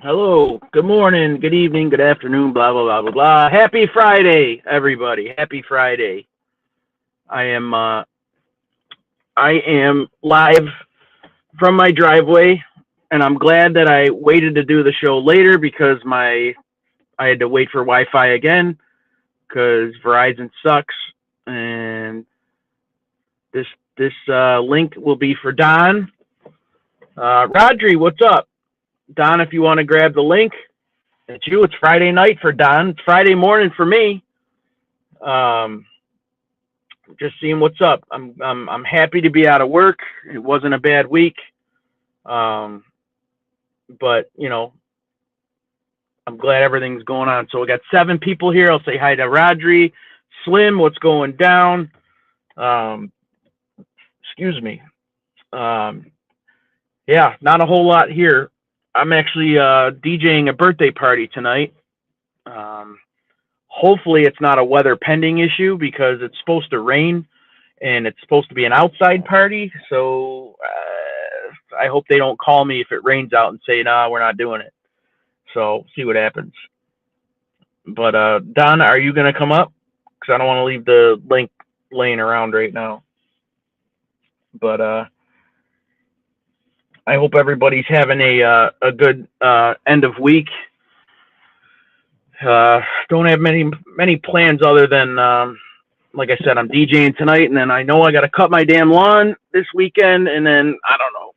Hello, good morning, good evening, good afternoon, blah blah blah blah blah. Happy Friday, everybody. Happy Friday. I am I am live from my driveway and I'm glad that I waited to do the show later because my I had to wait for Wi-Fi again cuz Verizon sucks and this link will be for Don. Rodri, what's up? Don, if you want to grab the link, it's you. It's Friday night for Don. It's Friday morning for me. Um, just seeing what's up. I'm happy to be out of work. It wasn't a bad week. Um, but I'm glad everything's going on. So we got 7 people here. I'll say hi to Rodri, Slim. What's going down? Um, excuse me. Um, yeah, not a whole lot here. I'm actually DJing a birthday party tonight. Um, Hopefully it's not a weather pending issue because it's supposed to rain and it's supposed to be an outside party. So I hope they don't call me if it rains out and say, nah, we're not doing it. So see what happens. But Donna, are you going to come up? Because I don't want to leave the link laying around right now. But I hope everybody's having a good end of week. Don't have many plans other than like I said, I'm DJing tonight, and then I know I got to cut my damn lawn this weekend, and then I don't know,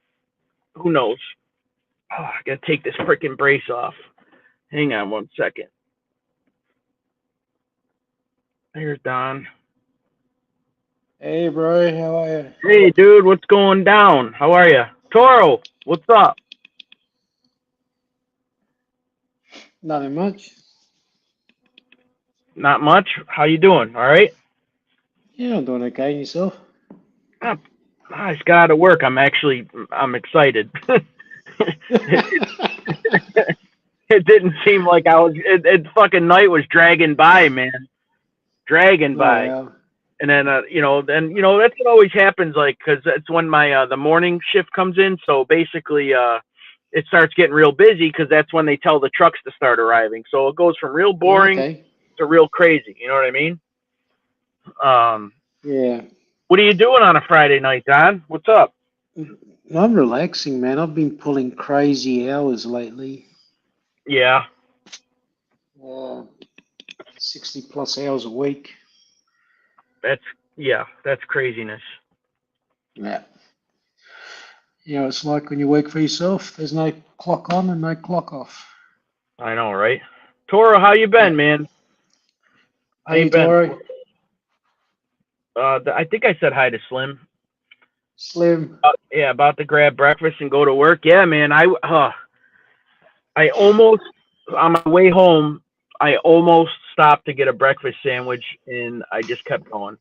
who knows? Oh, I got to take this freaking brace off. Hang on one second. There's Don. Hey, bro, how are you? Hey, dude, what's going down? How are you? Toro, what's up? Nothing much. Not much. How you doing? All right. Yeah, I'm doing okay. Yourself? Ah, I just got out of work. I'm excited. It didn't seem like I was. It fucking night was dragging by, man, dragging Oh, by. wow. And then that's what always happens, like, because it's when my the morning shift comes in. So basically, it starts getting real busy because that's when they tell the trucks to start arriving. So it goes from real Oh, boring okay. to real crazy. You know what I mean? Um, Yeah. what are you doing on a Friday night, Don? What's up? I'm relaxing, man. I've been pulling crazy hours lately. Yeah, Uh, 60 plus hours a week. that's that's craziness. Yeah. You know, it's like when you work for yourself, there's no clock on and no clock off. I know, right? Toro, how you Yeah. been, man? How you Hey, been? Toro. I think I said hi to Slim. Slim. Yeah, about to grab breakfast and go to work. Yeah, man. I almost on my way home. I almost stopped to get a breakfast sandwich, and I just kept going.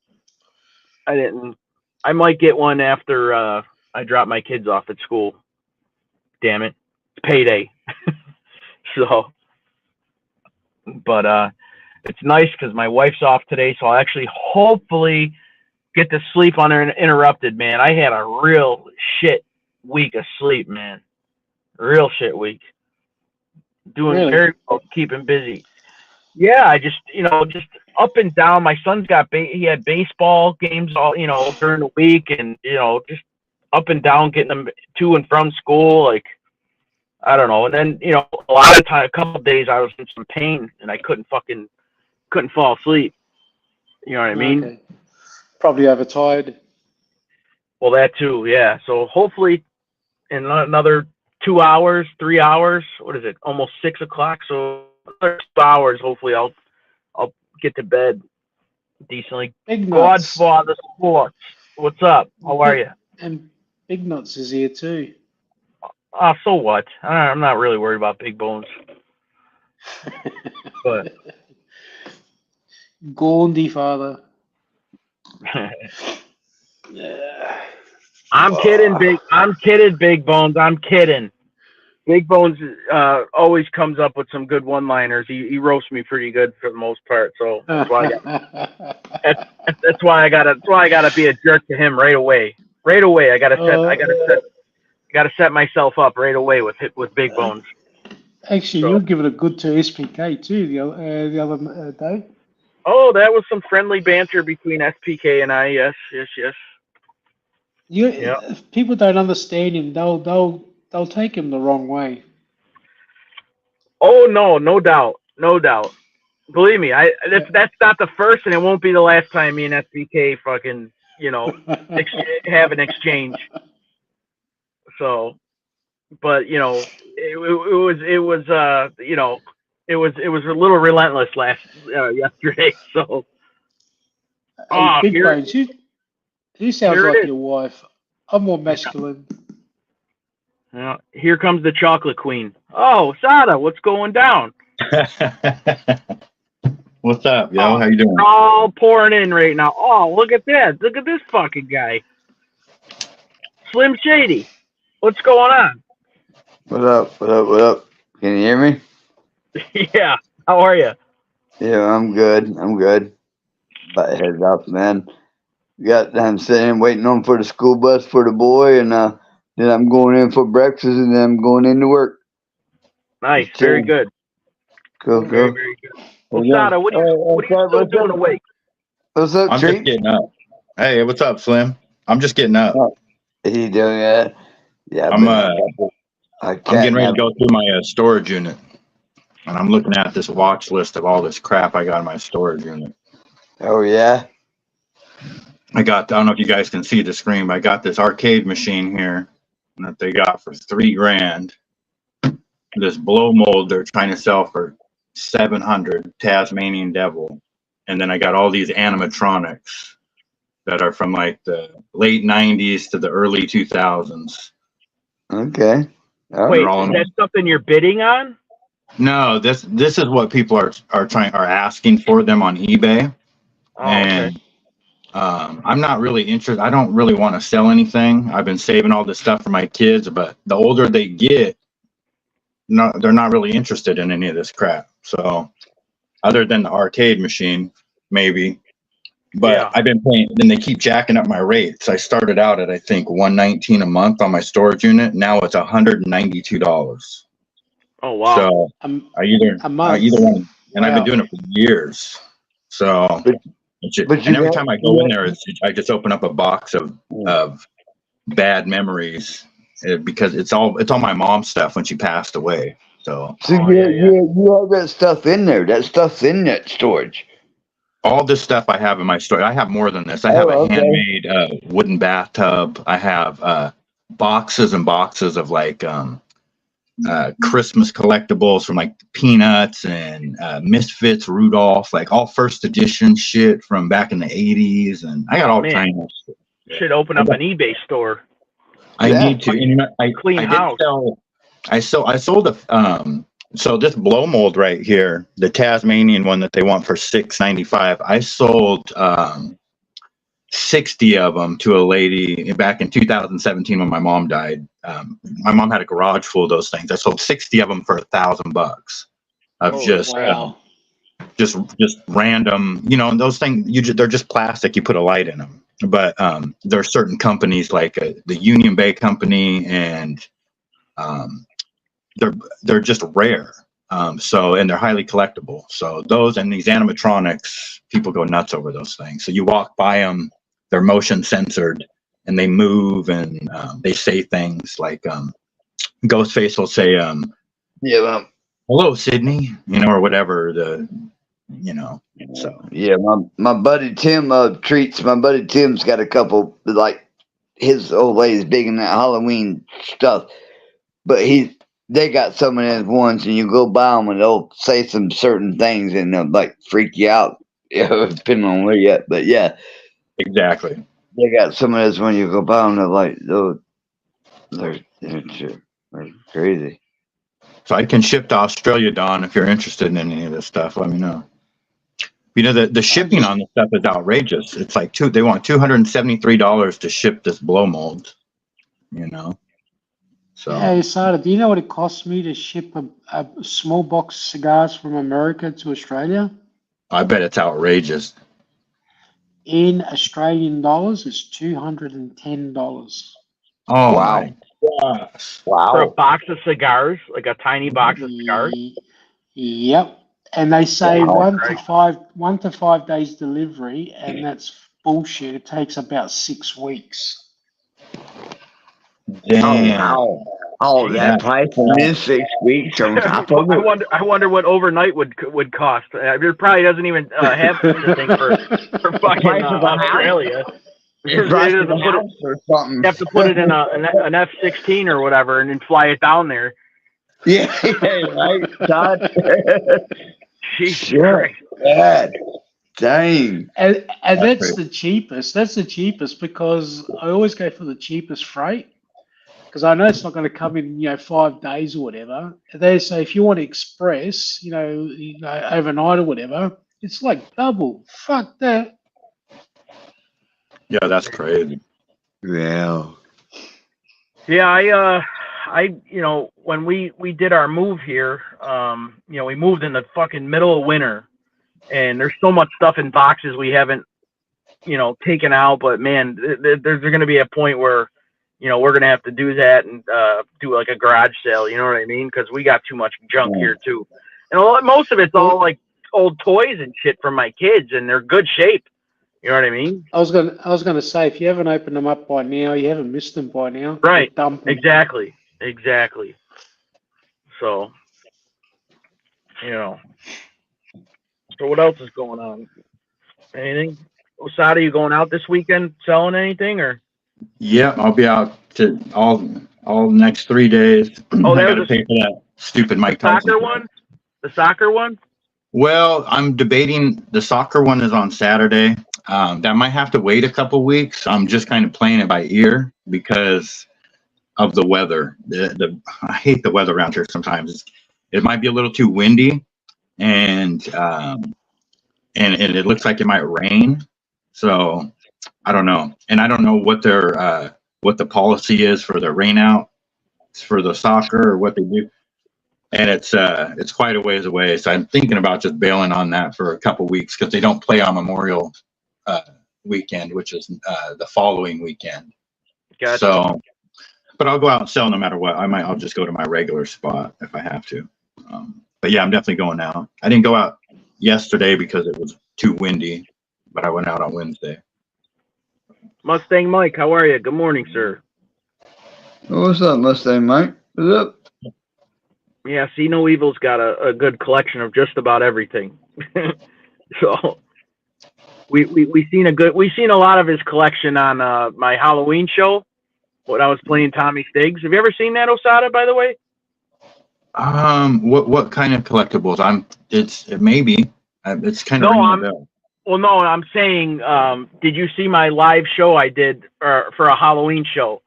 I didn't. I might get one after I drop my kids off at school. Damn it, it's payday. So, but it's nice because my wife's off today, so I'll actually hopefully get to sleep uninterrupted. Man, I had a real shit week of sleep, man. Real shit week. Doing Really? very well, keeping busy. Yeah, I just just up and down. My son's got he had baseball games all during the week, and just up and down, getting them to and from school. Like I don't know, and then a lot of time, a couple of days, I was in some pain, and I couldn't fall asleep. You know what I mean? Okay. Probably overtired. Well, that too, yeah. So hopefully, in another 2 hours, 3 hours, what is it? Almost 6 o'clock. So another 2 hours. Hopefully, I'll get to bed decently. Big nuts. Godfather Sports. What's up? How are Big, you? and Big nuts is here too. So what? I'm not really worried about big bones, but Gaundy father. Yeah. I'm kidding. Oh. I'm kidding. Big bones. I'm kidding. Big Bones always comes up with some good one-liners. He roasts me pretty good for the most part, so that's, that's why I gotta be a jerk to him right away. Right away, I gotta uh, set myself up right away with Big Bones. Actually, So- you'll give it a good to SPK too the other day. Oh, that was some friendly banter between SPK and I. Yes. Yeah. If people don't understand him, they'll take him the wrong way. Oh no, no doubt. Believe me, that's not the first, and it won't be the last time me and SPK fucking have an exchange. So, but it was it was a little relentless yesterday. So, Hey, Big here Bones, he sounds here it like is. your wife. I'm more masculine. Here comes the chocolate queen. Oh, Sada, what's going down? What's up, yo? How you doing? They're all pouring in right now. Oh, look at that! Look at this fucking guy, Slim Shady. What's going on? What up? Can you hear me? Yeah. How are you? Yeah, I'm good. About to head out, man. I'm sitting waiting on for the school bus for the boy, and then I'm going in for breakfast, and then I'm going into work. Nice. Just Very chilling. good. Cool. Very good. Well, Sada, what are you still doing awake? What's up, I'm Treat? just getting up. Hey, what's up, Slim? I'm just getting up. He doing that? Yeah, I'm getting ready to go through my storage unit, and I'm looking at this watch list of all this crap I got in my storage unit. Oh yeah. I don't know if you guys can see the screen, but I got this arcade machine here that they got for $3,000. This blow mold they're trying to sell for $700, Tasmanian Devil. And then I got all these animatronics that are from like the late 90s to the early 2000s. Okay. Wait, is that something you're bidding on? No, this is what people are asking for them on eBay. Oh, And okay. I'm not really interested. I don't really want to sell anything. I've been saving all this stuff for my kids, but the older they get, they're not really interested in any of this crap. So other than the arcade machine, maybe. But Yeah. I've been paying, then they keep jacking up my rates. I started out at I think $119 a month on my storage unit. Now it's $192. Oh wow. So I either one, and I've been doing it for years. So and every time I go in there, I just open up a box of bad memories because it's all my mom's stuff when she passed away. So you have that stuff in there. That stuff's in that storage. All this stuff I have in my storage. I have more than this. I have a handmade wooden bathtub. I have boxes and boxes of like Christmas collectibles from like Peanuts and Misfits, Rudolph, like all first edition shit from back in the 80s. And I got all kinds of shit. Should open up an eBay store. I need to. And clean house. I sold so this blow mold right here, the Tasmanian one that they want for $695. I sold 60 of them to a lady back in 2017 when my mom died. My mom had a garage full of those things. I sold 60 of them for $1,000 of just random, and those things, they're just plastic. You put a light in them. But there are certain companies like the Union Bay Company, and they're just rare. And they're highly collectible. So those and these animatronics, people go nuts over those things. So you walk by them, they're motion censored, and they move, and they say things like Ghostface will say, "Hello, Sydney," or whatever So yeah, my buddy Tim treats. My buddy Tim's got a couple, like his old lady's big in that Halloween stuff, but they got some of those ones, and you go by them and they'll say some certain things and they'll like freak you out, depending on where you at. But yeah, exactly. They got some of those when you go by them, they're like, they're crazy. So I can ship to Australia, Don, if you're interested in any of this stuff. Let me know. The shipping on this stuff is outrageous. It's like they want $273 to ship this blow mold. So Hey, Sada, do you know what it costs me to ship a small box of cigars from America to Australia? I bet it's outrageous. In Australian dollars, it's $210. Oh wow! My. for a Wow. box of cigars, like a tiny box of cigars. Yep. And they say Wow. 1 to 5 days delivery, and that's bullshit. It takes about 6 weeks. Damn. Wow. Oh, that price and then 6 weeks on top of it. I wonder what overnight would cost. It probably doesn't even have such a thing for fucking Price of a house. Australia. It's price of a house or something. You have to put it in an F-16 or whatever, and then fly it down there. Yeah, right, Todd. Jesus Yeah. Christ. God. Dang. And that's great. the cheapest. That's the cheapest because I always go for the cheapest freight because I know it's not going to come in, 5 days or whatever. They say if you want express, overnight or whatever, it's like double. Fuck that. Yeah, that's crazy. Yeah. Yeah, I when we did our move here, we moved in the fucking middle of winter, and there's so much stuff in boxes we haven't, taken out. But man, there's going to be a point where, we're going to have to do that and do like a garage sale. You know what I mean? Because we got too much junk here too, and most of it's all like old toys and shit from my kids, and they're good shape. You know what I mean? I was gonna say if you haven't opened them up by now, you haven't missed them by now. Right. Dump 'em. Exactly. So, So what else is going on? Anything? Osada, you going out this weekend selling anything or? Yeah, I'll be out to all next 3 days. Oh, I that gotta was pay for that stupid Mike Tyson. Soccer one? The soccer one? Well, I'm debating. The soccer one is on Saturday. That might have to wait a couple weeks. I'm just kind of playing it by ear because of the weather. I hate the weather around here sometimes. It might be a little too windy, and it looks like it might rain. So I don't know, and I don't know what the policy is for the rain out for the soccer or what they do. And it's quite a ways away, so I'm thinking about just bailing on that for a couple weeks because they don't play on Memorial weekend, which is the following weekend. Gotcha. So, but I'll go out and sell no matter what. I'll just go to my regular spot if I have to. But yeah, I'm definitely going now. I didn't go out yesterday because it was too windy, but I went out on Wednesday. Mustang Mike, how are you? Good morning, sir. What's up, Mustang Mike? What's up? Yeah, See No Evil's got a good collection of just about everything. So we seen a lot of his collection on my Halloween show when I was playing Tommy Stiggs. Have you ever seen that, Osada, by the way? What kind of collectibles? Maybe it's kind of ringing a bell. Well, no, I'm saying, did you see my live show I did for a Halloween show?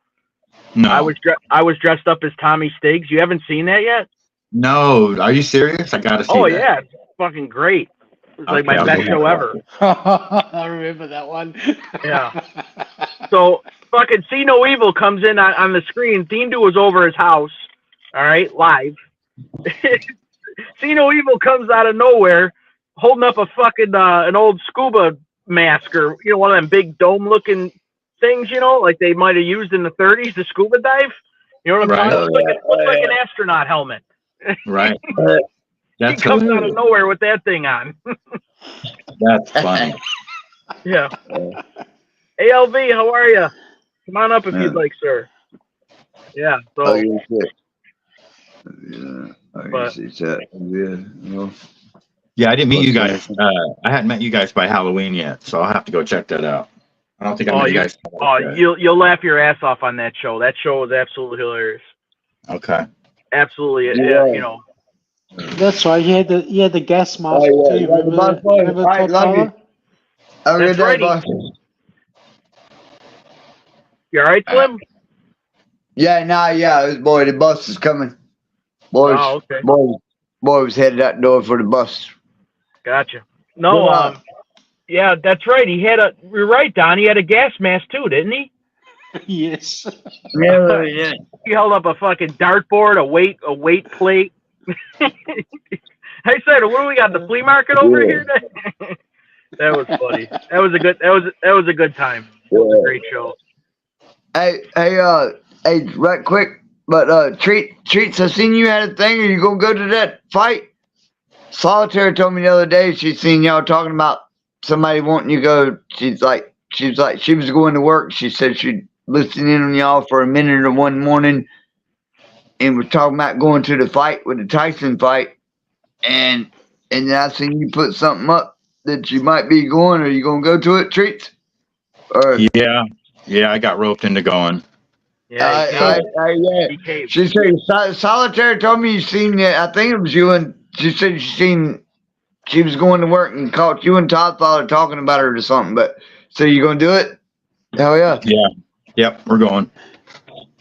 No, I was dressed up as Tommy Stiggs. You haven't seen that yet? No, are you serious? I gotta see Oh that. yeah, it's fucking great. It's like Okay, my I'll best go show back. ever. I remember that one. Yeah. So fucking See No Evil comes in on the screen. Theme Dude was over his house. All right, live. See No Evil comes out of nowhere, holding up a fucking an old scuba mask or one of them big dome looking things, like they might have used in the 30s to scuba dive. You know what I'm Right. talking about? Looks like an astronaut helmet. Right. He That's comes out of nowhere with that thing on. that's funny. Yeah. ALV, how are you? Come on up if you'd like, sir. Yeah. So. Oh, yeah, shit. Yeah, I But- guess it's yeah. Yeah, I didn't meet you guys. I hadn't met you guys by Halloween yet, so I'll have to go check that out. I don't think I met you guys. Oh, yet. you'll laugh your ass off on that show. That show was absolutely hilarious. Okay. Absolutely, Yeah. That's right. You had the gas mask Oh, yeah. too. Yeah, the Remember, bus boy. remember I Todd love you. Tyler? I read That's that right. boss. You all right, Slim? Yeah, boy, the bus is coming. Boys, Oh, okay. boy was headed out the door for the bus. Gotcha. No, Yeah. yeah, that's right. You're right, Don. He had a gas mask too, didn't he? Yes. Yeah. He held up a fucking dartboard, a weight plate. I said, "What do we got? The flea market over Yeah. here?" That was funny. That was a good time. It was a great show. Hey, Hey, right quick, but Treats, I seen you had a thing. Are you gonna go to that fight? Solitaire told me the other day she seen y'all talking about somebody wanting you to go. She was going to work. She said she'd listen in on y'all for a minute or one morning, and we're talking about going to the fight with the Tyson fight. And then I seen you put something up that you might be going. Are you gonna go to it, Treats? Or Yeah, I got roped into going. Yeah, yeah. he caved. She said Solitaire told me you seen it. I think it was you, and she said she was going to work and caught you and Todd Fowler talking about her or something. But so you gonna do it? Hell yeah. Yeah. Yep, we're going.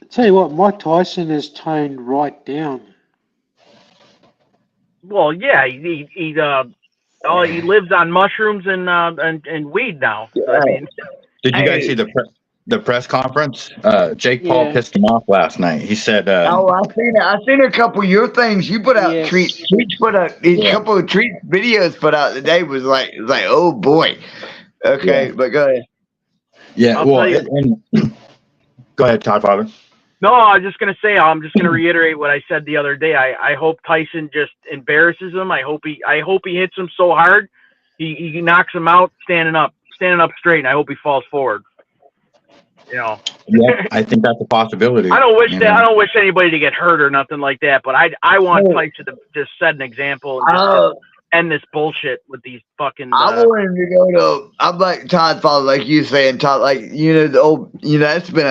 Tell you what, Mike Tyson has toned right down. Well, yeah, he lives on mushrooms and weed now. So, I mean, Did you guys Hey. see the press conference? Jake Paul Yeah. pissed him off last night. He said, Oh, I seen it. I seen a couple of your things. You put out Yes. Treats put out a Yeah. couple of Treats videos put out today. Was like oh boy. Okay, Yeah. but go ahead. yeah, I'll well, tell you. and go ahead, Todd Father. no, I was just gonna say. I'm just gonna reiterate what I said the other day. I hope Tyson just embarrasses him. I hope he hits him so hard he knocks him out standing up straight. And I hope he falls forward. You know. Yeah, I think that's a possibility. I don't wish you that. know? I don't wish anybody to get hurt or nothing like that. But I want Oh. Tyson to just set an example and just end this bullshit with these fucking. I want him to go to. I'm like Todd Fowler, like you saying, Todd. Like the old. That's been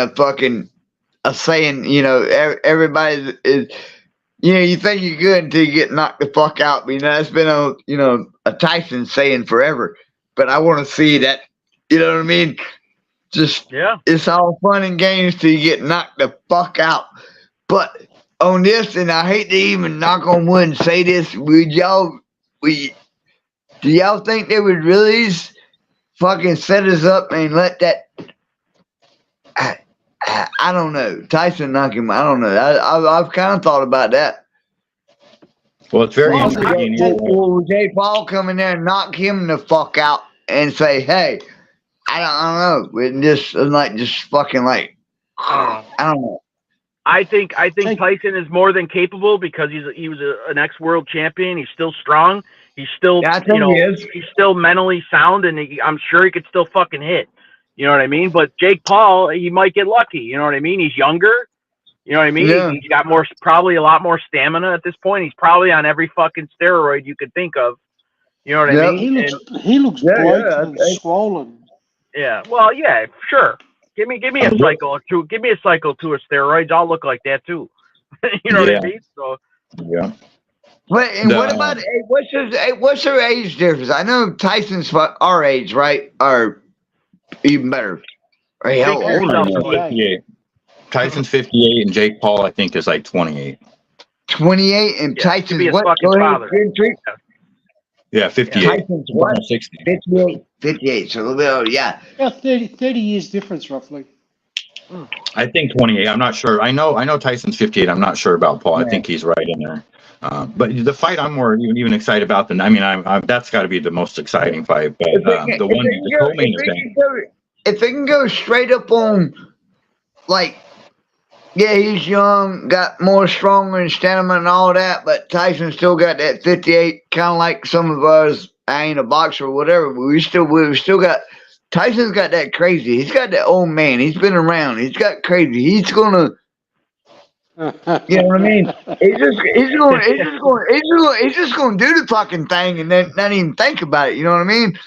a saying. Everybody is. You think you're good until you get knocked the fuck out. But, that's been a Tyson saying forever. But I want to see that. You know what I mean? Just Yeah. it's all fun and games till you get knocked the fuck out. But on this, and I hate to even knock on wood and say this, do y'all think they would really fucking set us up and let that? I don't know. Tyson knock him. I don't know. I've kind of thought about that. Well, it's very Well, intriguing. Will Jay Paul come in there and knock him the fuck out and say, "Hey, I don't know," and just fucking like, I don't know. I think Tyson is more than capable because he was an ex-world champion. He's still strong. He's still Yeah, I think he is. he's still mentally sound, and I'm sure he could still fucking hit. You know what I mean? But Jake Paul, he might get lucky. You know what I mean? He's younger. You know what I mean? Yeah. He's got probably a lot more stamina at this point. He's probably on every fucking steroid you could think of. You know what I mean? He looks Yeah, bloated yeah, and swollen. Yeah. Well, yeah, sure. Give me a cycle or two. Give me a cycle to a steroids. I'll look like that too. You know what I mean? So Yeah. What about what's her age difference? I know Tyson's our age, right? Or even better. Or how Speak for old yourself. are you? 58. Tyson's 58 and Jake Paul, I think, is like 28. 28 and Yeah, Tyson's could be his what? fucking Go ahead, father. Gentry. Yeah, 58. Tyson's what? 60. 58. So a little bit older, yeah. About 30 years difference, roughly. I think 28. I'm not sure. I know Tyson's 58. I'm not sure about Paul. I Yeah. think he's right in there. But the fight I'm more even excited about than I'm that's got to be the most exciting fight. But the co-main event. If it can go straight up on, like, yeah, he's young, got more stronger and stamina and all that, but Tyson still got that 58, kind of like some of us. I ain't a boxer or whatever, but we still got. Tyson's got that crazy. He's got that old man. He's been around. He's got crazy. He's gonna. You know what I mean? He's just gonna do the fucking thing and then not even think about it. You know what I mean?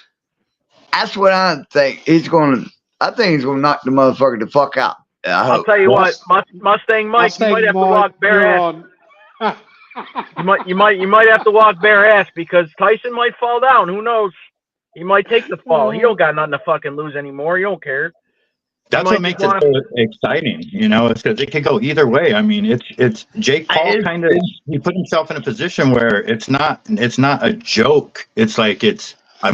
That's what I think. I think he's gonna knock the motherfucker the fuck out. I'll tell you what, Mustang Mike, you might have to walk bare ass. You might have to walk bare ass because Tyson might fall down. Who knows? He might take the fall. He don't got nothing to fucking lose anymore. He don't care. That's what makes it so exciting, it's because it could go either way. I mean, it's Jake Paul kind of he put himself in a position where it's not a joke. It's like I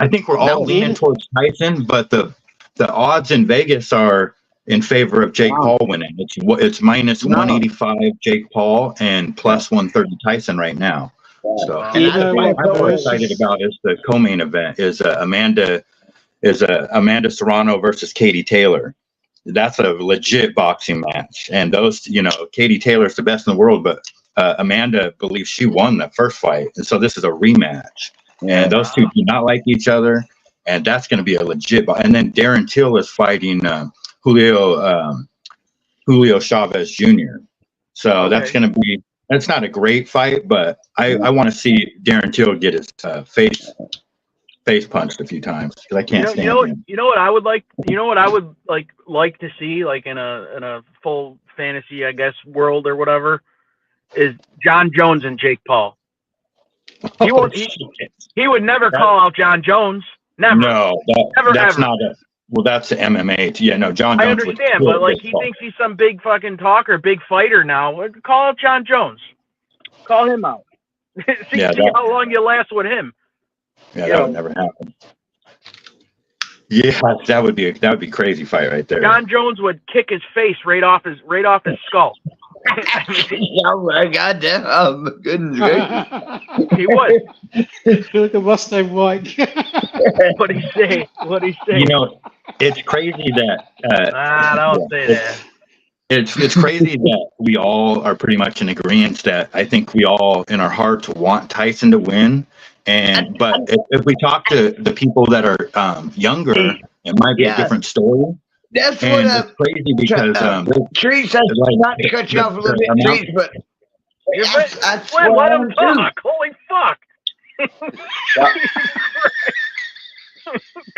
think we're all leaning towards Tyson, but the odds in Vegas are in favor of Jake Paul winning. It's minus 185 Jake Paul and plus 130 Tyson right now. So and that's what I'm more excited about is the co-main event is Amanda Serrano versus Katie Taylor. that's a legit boxing match. And those, you know, Katie Taylor's the best in the world, but Amanda believes she won the first fight, and so this is a rematch. And those two do not like each other, and that's going to be a legit. And then Darren Till is fighting Julio Chavez Jr. So that's going to be. That's not a great fight, but I want to see Darren Till get his face punched a few times because I can't stand him. You know what I would like. You know what I would like to see, like in a full fantasy, I guess, world or whatever, is John Jones and Jake Paul. He won't. He would never call out John Jones. Never. No, that's ever. not a. Well, that's the MMA. Yeah, no, John Jones. I understand, but like he thinks he's some big fucking talker, big fighter now. Call out John Jones. Call him out. see how long you last with him. Yeah, that would never happen. Yeah, that would be a crazy fight right there. John Jones would kick his face right off his skull. Oh my goddamn! Oh goodness gracious! He would. Look at Mustang Mike. What'd he say? You know, it's crazy that. Don't say that. It's crazy that we all are pretty much in agreement that I think we all in our hearts want Tyson to win. But if we talk to the people that are younger, it might be a different story. That's and what it's crazy because Trees. Not to cut you off a little bit, Trees, but that's let him talk. Holy fuck!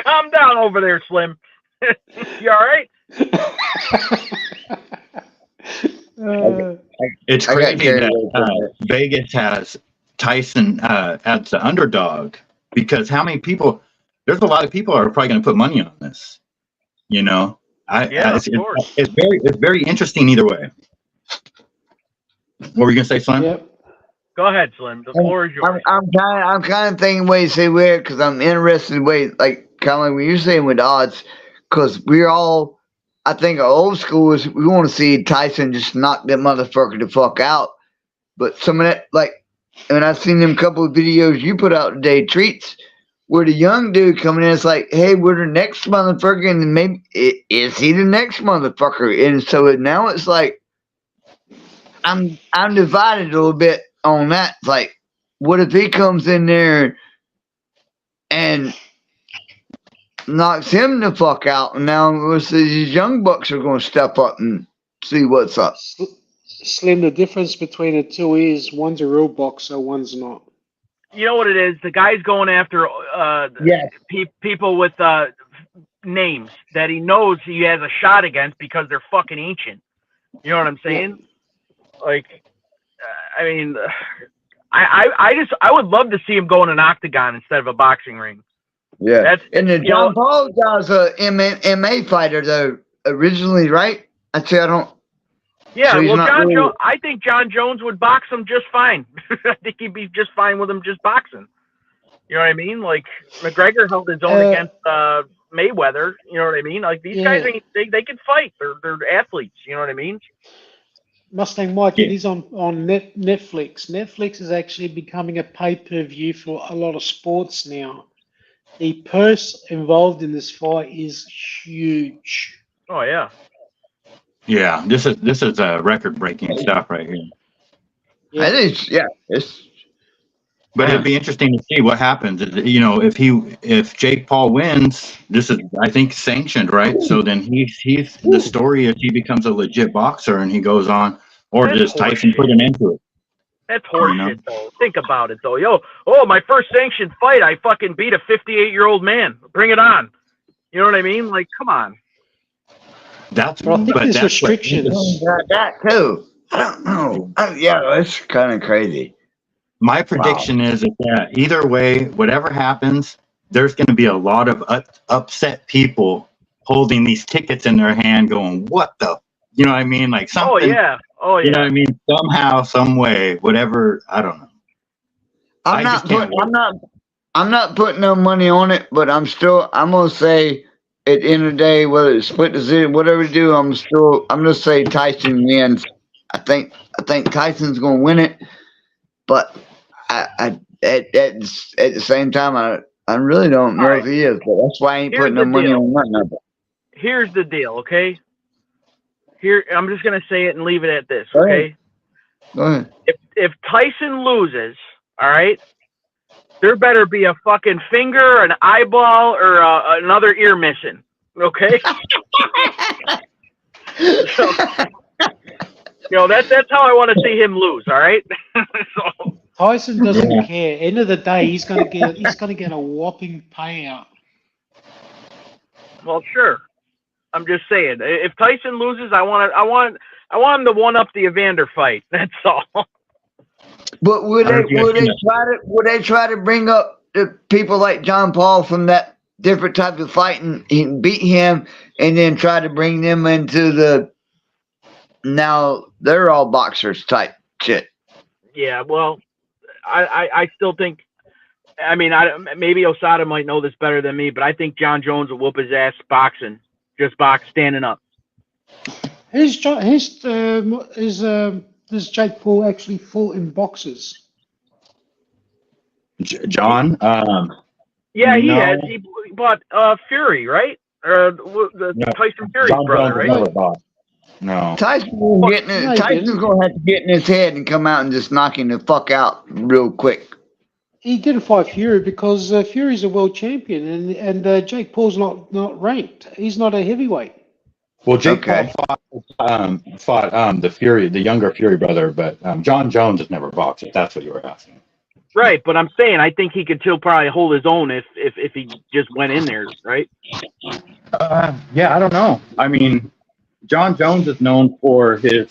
Calm down over there, Slim. You all right? It's crazy that Vegas has Tyson as the underdog because how many people? There's a lot of people are probably going to put money on this. You know, it's very interesting either way. What were you going to say, Slim? Yep. Go ahead, Slim. The floor is yours. I'm kind of thinking ways to say weird because I'm interested in ways like kind of like when you're saying with odds because we're all. I think our old school is we want to see Tyson just knock that motherfucker the fuck out. But some of that, like, and I've seen them couple of videos you put out today, Treats, where the young dude coming in, it's like, hey, we're the next motherfucker, and maybe is he the next motherfucker? And so now it's like, I'm divided a little bit on that. It's like, what if he comes in there and knocks him the fuck out, and now these young bucks are going to step up and see what's up. Slim, the difference between the two is one's a real boxer, one's not. You know what it is? The guy's going after people with names that he knows he has a shot against because they're fucking ancient. You know what I'm saying? Yeah. Like, I mean, I would love to see him go in an octagon instead of a boxing ring. Yeah, and then John Paul was a MMA fighter though originally, right? I don't. Yeah, so well, Jones, I think John Jones would box him just fine. I think he'd be just fine with him just boxing. You know what I mean? Like McGregor held his own against Mayweather. You know what I mean? Like these guys, they can fight. They're athletes. You know what I mean? Mustang Mike, it is on Netflix. Netflix is actually becoming a pay-per-view for a lot of sports now. The purse involved in this fight is huge. Oh yeah. Yeah, this is record-breaking stuff right here. Yeah. It is. But it'd be interesting to see what happens. You know, if Jake Paul wins, this is I think sanctioned, right? So then he's the story is he becomes a legit boxer and he goes on, or does Tyson put an end to it? That's horseshit, though. Think about it, though. My first sanctioned fight, I fucking beat a 58-year-old man. Bring it on. You know what I mean? Like, come on. But I think there's restrictions. That too. I don't know. It's kind of crazy. My prediction is that either way, whatever happens, there's going to be a lot of upset people holding these tickets in their hand going, what the? You know what I mean? Like something. Oh, yeah. You know what I mean? Somehow, some way, whatever. I don't know. I'm not putting no money on it, but I'm gonna say at the end of the day, whether it's split decision, whatever we do, I'm gonna say Tyson wins. I think Tyson's gonna win it, but at the same time, I really don't know if he is. But that's why I ain't putting no money on nothing. Here's the deal, okay? here, I'm just gonna say it and leave it at this, Go okay? Go ahead. If Tyson loses, all right, there better be a fucking finger, an eyeball, or another ear missing, okay? So, that's how I want to see him lose, all right? So, Tyson doesn't Yeah. care. End of the day, he's gonna get a whopping payout. well, sure. I'm just saying, if Tyson loses, I want him to one up the Evander fight. That's all. But would they try to bring up the people like John Paul from that different type of fight and beat him, and then try to bring them into the now they're all boxers type shit? Yeah, well, I still think. I mean, maybe Osada might know this better than me, but I think John Jones will whoop his ass boxing, just standing up. Has Jake Paul actually fought in boxes? John, Yeah, he No. has. He bought Fury, right? Or the No. Tyson Fury's John brother, Jones right? never fought. No. Tyson's No, he didn't. gonna have to get in his head and come out and just knock him the fuck out real quick. He didn't fight Fury because Fury's a world champion, and Jake Paul's not ranked. He's not a heavyweight. Well, Jake Okay. Paul fought the younger Fury brother, but John Jones has never boxed. If that's what you were asking. Right, but I'm saying I think he could still probably hold his own if he just went in there, right? Yeah, I don't know. I mean, John Jones is known for his.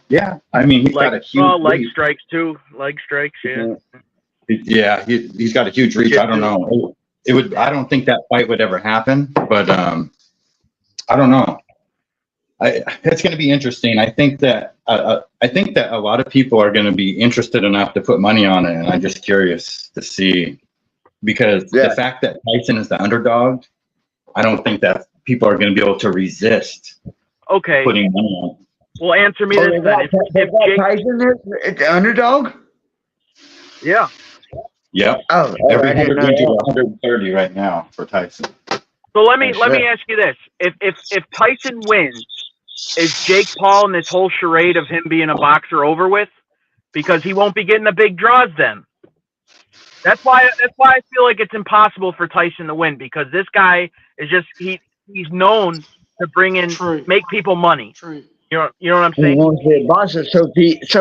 Yeah, I mean, he's got a huge. leg reach. strikes too. Leg strikes, yeah. Yeah, he's got a huge reach. I don't know. It would. I don't think that fight would ever happen, but I don't know. It's going to be interesting. I think that a lot of people are going to be interested enough to put money on it, and I'm just curious to see because the fact that Tyson is the underdog, I don't think that people are going to be able to resist Okay. putting money on it. Well, answer me this then. If Jake, Tyson is the underdog? yeah. Yep. Oh, Every I didn't 100 know went to that. 130 right now for Tyson. So let me That's right. ask you this: if Tyson wins, is Jake Paul and this whole charade of him being a boxer over with? Because he won't be getting the big draws then. That's why I feel like it's impossible for Tyson to win because this guy is just he's known to bring in True. make people money. True. You know what I'm He saying? wants to be a boxer, so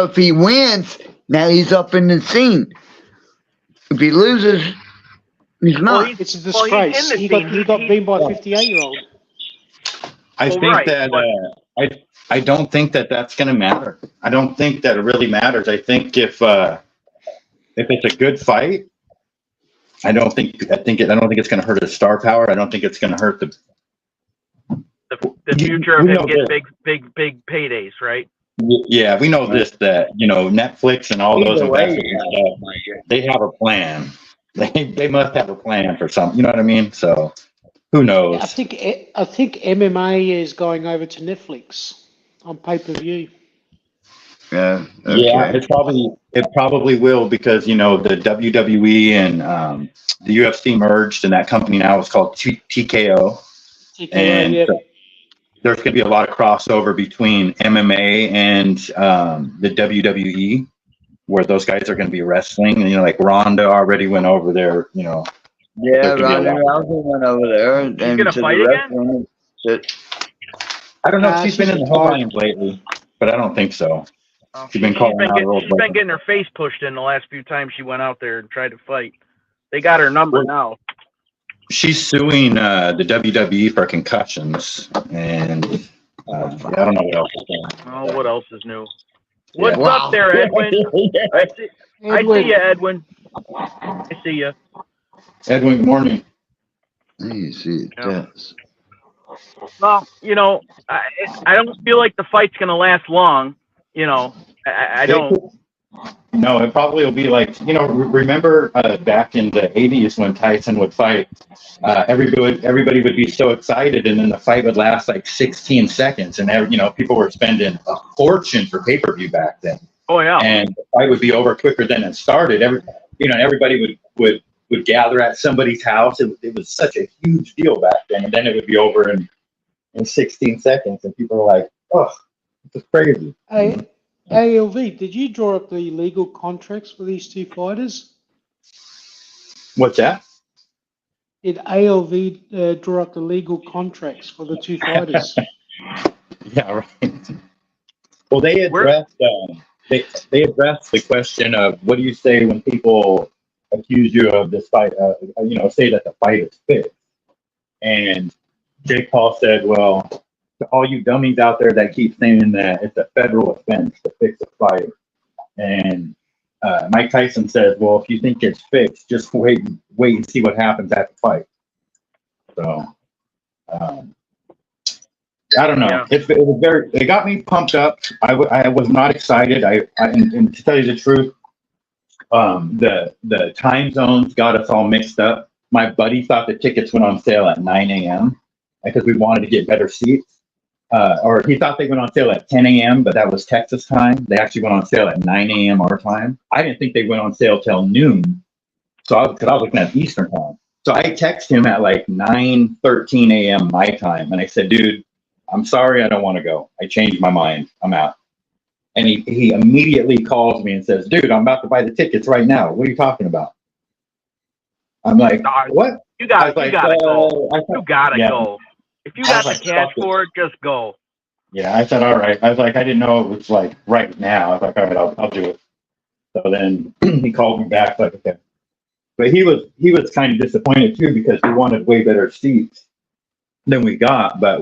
if he wins, now he's up in the scene. If he loses, he's not. he's- It's a Well, he's in disgrace. the He scene. got beaten by a 58-year-old. I Well, think right, that I don't think that that's going to matter. I don't think that it really matters. I think if it's a good fight, I don't think it's going to hurt his star power. I don't think it's going to hurt the future of you him know getting this. big paydays, right? Yeah, we know this, that, Netflix and all those Either way, investors and stuff, they have a plan. They must have a plan for something. You know what I mean? So who knows? I think MMA is going over to Netflix on pay-per-view. Yeah. Yeah, it probably will because, the WWE and the UFC merged and that company now is called TKO. And yeah. there's going to be a lot of crossover between MMA and the WWE, where those guys are going to be wrestling. And, like Ronda already went over there, Yeah, There could be a Ronda lot. Rousey went over there and gonna to fight the again? wrestling shit. I don't know if she's she's been in the retired. headlines lately, but I don't think so. She's been She's calling been out getting, real she's been quick. getting her face pushed in the last few times she went out there and tried to fight. They got her number now. She's suing the WWE for concussions, and I don't know what else is going on. Oh, what else is new? What's Yeah. up there, Edwin? I see you, Edwin. I see you. Edwin, good morning. You see, Yeah. yes. Well, I don't feel like the fight's gonna last long. I don't. No, it probably will be like, remember back in the 80s when Tyson would fight, everybody would be so excited, and then the fight would last like 16 seconds, and people were spending a fortune for pay-per-view back then, Oh yeah. and the fight would be over quicker than it started. Everybody would gather at somebody's house. It was such a huge deal back then, and then it would be over in 16 seconds, and people were like, Oh, it's crazy. Hey, ALV, did you draw up the legal contracts for these two fighters? What's that? Did ALV draw up the legal contracts for the two fighters? Yeah, right. Well, they addressed they addressed the question of what do you say when people accuse you of this fight? Say that the fight is fixed. And Jake Paul said, "Well, to all you dummies out there that keep saying that it's a federal offense to fix a fight," and Mike Tyson says, "Well, if you think it's fixed, just wait and see what happens at the fight." So. I don't know. Yeah. It was very. It got me pumped up. I was not excited. And to tell you the truth, the time zones got us all mixed up. My buddy thought the tickets went on sale at 9 a.m. because we wanted to get better seats. Or he thought they went on sale at 10 a.m., but that was Texas time. They actually went on sale at 9 a.m. our time. I didn't think they went on sale till noon. So I was looking at Eastern time. So I texted him at like 9:13 a.m. my time, and I said, "Dude, I'm sorry, I don't want to go. I changed my mind. I'm out." And he immediately calls me and says, "Dude, I'm about to buy the tickets right now. What are you talking about?" I'm like, "What?" You gotta go. You gotta yeah. go. If you got the cash for it, just go. Yeah, I said, "All right." I was like, I didn't know it was like right now. I was like, "All right, I'll do it." So then he called me back, like, okay. But he was kind of disappointed too because we wanted way better seats than we got, but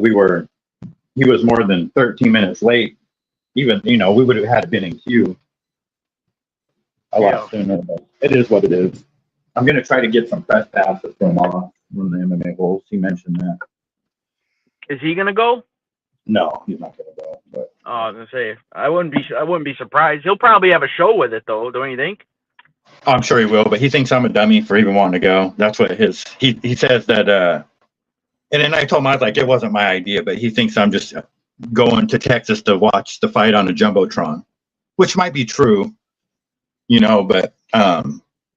he was more than 13 minutes late. Even, we would have had been in queue a lot sooner, but it is what it is. I'm going to try to get some press passes from one of the MMA bulls. He mentioned that. Is he gonna go? No, he's not going to go. But I was gonna say I wouldn't be surprised. He'll probably have a show with it though, don't you think? I'm sure he will, but he thinks I'm a dummy for even wanting to go. That's what he says that, and then I told him, I was like, it wasn't my idea, but he thinks I'm just going to Texas to watch the fight on a Jumbotron, which might be true, but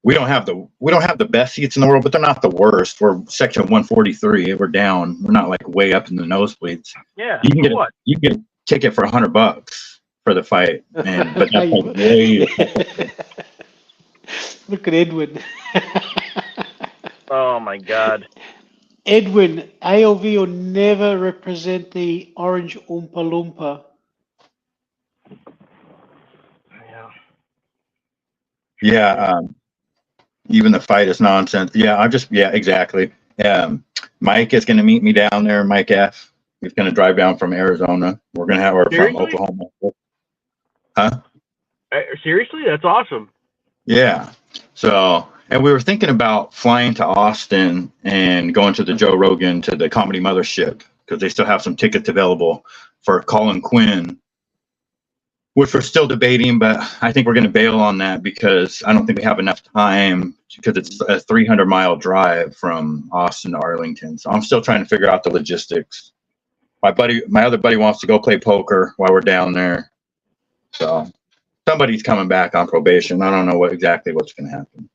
we don't have the best seats in the world, but they're not the worst. We're section 143. We're down. We're not like way up in the nosebleeds. Yeah. You can get a ticket for $100 for the fight, but that's like way. Look at Edwin. Oh my God. Edwin, ALV will never represent the Orange Oompa Loompa. Yeah. Even the fight is nonsense. Yeah, exactly. Mike is going to meet me down there. Mike F. He's going to drive down from Arizona. We're going to have from Oklahoma. Huh? Seriously? That's awesome. Yeah. So, and we were thinking about flying to Austin and going to the Joe Rogan, to the Comedy Mothership, because they still have some tickets available for Colin Quinn, which we're still debating, but I think we're going to bail on that because I don't think we have enough time, because it's a 300-mile drive from Austin to Arlington. So I'm still trying to figure out the logistics. My other buddy wants to go play poker while we're down there. So somebody's coming back on probation. I don't know what's going to happen.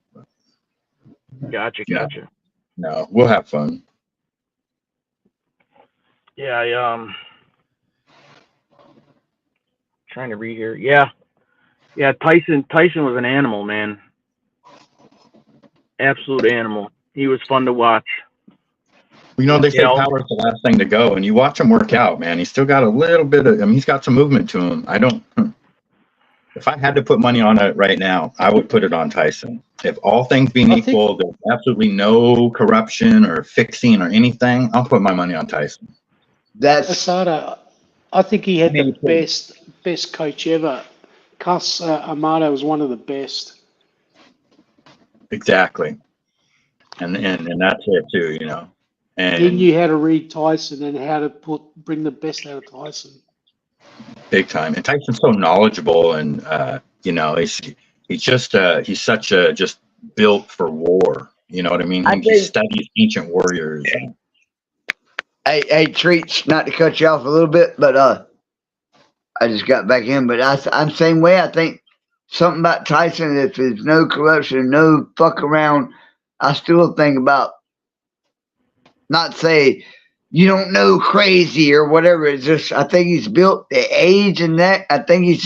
Gotcha. No, we'll have fun. Yeah, trying to read here. Yeah. Tyson was an animal, man. Absolute animal. He was fun to watch. They say power's the last thing to go, and you watch him work out, man. He's still got a little bit of. He's got some movement to him. If I had to put money on it right now, I would put it on Tyson. If all things being equal, there's absolutely no corruption or fixing or anything, I'll put my money on Tyson. Asada, I think he had the best coach ever. Cus Amato was one of the best. Exactly. And that's it too, And he knew how to read Tyson and how to bring the best out of Tyson. Big time. And Tyson's so knowledgeable, and he's such a just built for war. You know what I mean? He studies ancient warriors. Hey, Treats, not to cut you off a little bit, but I just got back in. But I'm the same way. I think something about Tyson, if there's no corruption, no fuck around, I still think about, not say you don't know, crazy or whatever. It's just, I think he's built the age and that. I think he's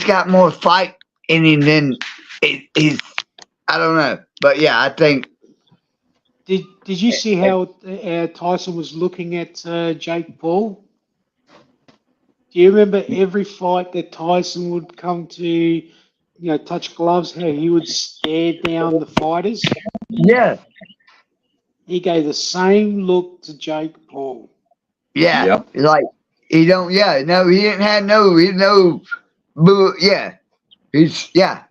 got more fight in him than he's, I don't know. But yeah, I think. Did you see how Tyson was looking at Jake Paul? Do you remember every fight that Tyson would come to, touch gloves, how he would stare down the fighters? Yeah. He gave the same look to Jake Paul. Yeah. Yep. Like, he don't, yeah, no, he didn't have yeah.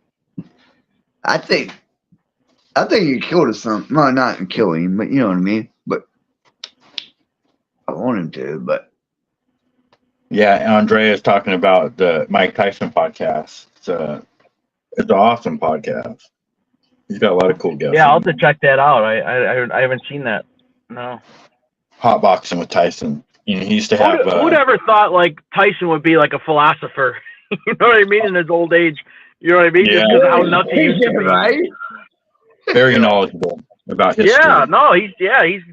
I think he killed us something. Well, not kill him, but you know what I mean. But I want him to, but. Yeah, Andrea's talking about the Mike Tyson podcast. It's an awesome podcast. He's got a lot of cool guests. Yeah, I'll have to check that out. I haven't seen that. No. Hot boxing with Tyson. He used to have. Who'd ever thought like Tyson would be like a philosopher? You know what I mean? In his old age, you know what I mean? Yeah. Just 'cause of how nuts he used to be. Right? Very knowledgeable about history. Yeah, no, he's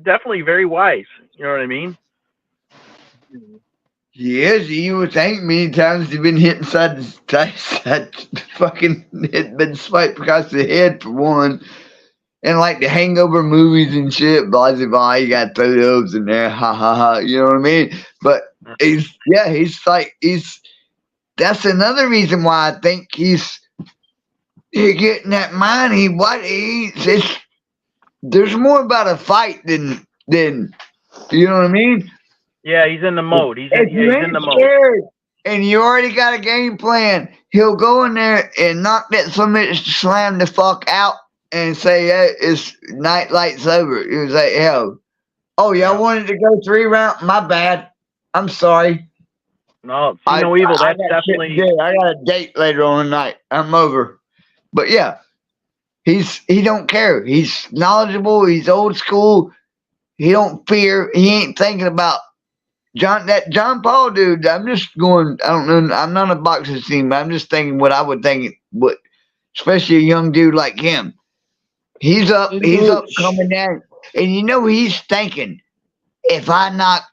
definitely very wise. You know what I mean? Yes, you would think many times he's been hit inside fucking been swiped across the head for one. And like the Hangover movies and shit, blah, blah, blah, you got those in there, ha, ha, ha, you know what I mean? But that's another reason why I think he's getting that money. There's more about a fight than, you know what I mean? Yeah, he's in the mode. He's in the mode. Scared, and you already got a game plan. He'll go in there and knock that somebody slam the fuck out and say, hey, it's night lights over. He was like, hell, oh, y'all wanted to go 3 rounds? My bad. I'm sorry. No, see no evil. That's definitely. I got a date later on tonight. I'm over. But yeah, he don't care. He's knowledgeable. He's old school. He don't fear. He ain't thinking about that John Paul dude. I'm just going. I don't know. I'm not a boxing team. But I'm just thinking what I would think. What, especially a young dude like him. He's up. He's up, coming down, and he's thinking, if I knock